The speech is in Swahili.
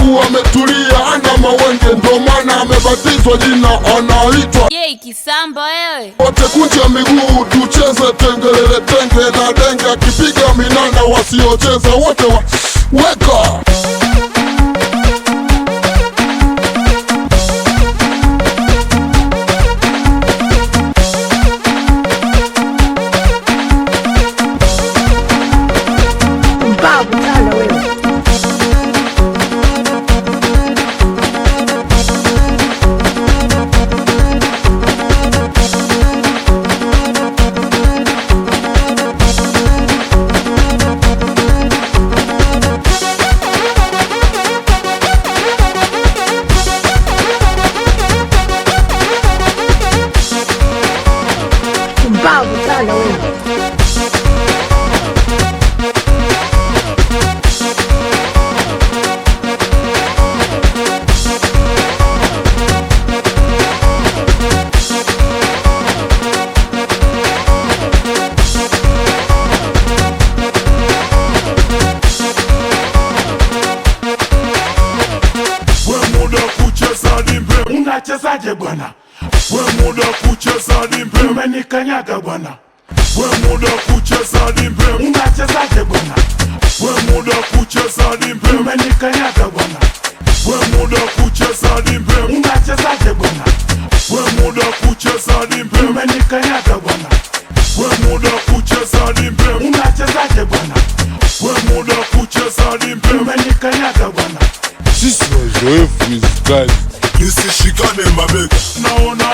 Mungu ametulia, ana mawenge, ndo maana amebatizwa jina anaitwa. Ye Kisamba wewe. Wote kunja miguu tucheze tengelele tenge na denge, akipiga minanda wasiocheza wote weka. Unachezaje bwana? We muda kucheza dimpe, umenikanyaga bwana. We muda kucheza dimpe, unachezaje bwana? We muda kucheza dimpe, umenikanyaga bwana. We muda kucheza dimpe, unachezaje bwana? We muda kucheza dimpe, umenikanyaga bwana. We muda kucheza dimpe, unachezaje bwana? We muda kucheza dimpe, umenikanyaga bwana. Sisi wazoefu hizi kazi. Nisishikane mabega, naona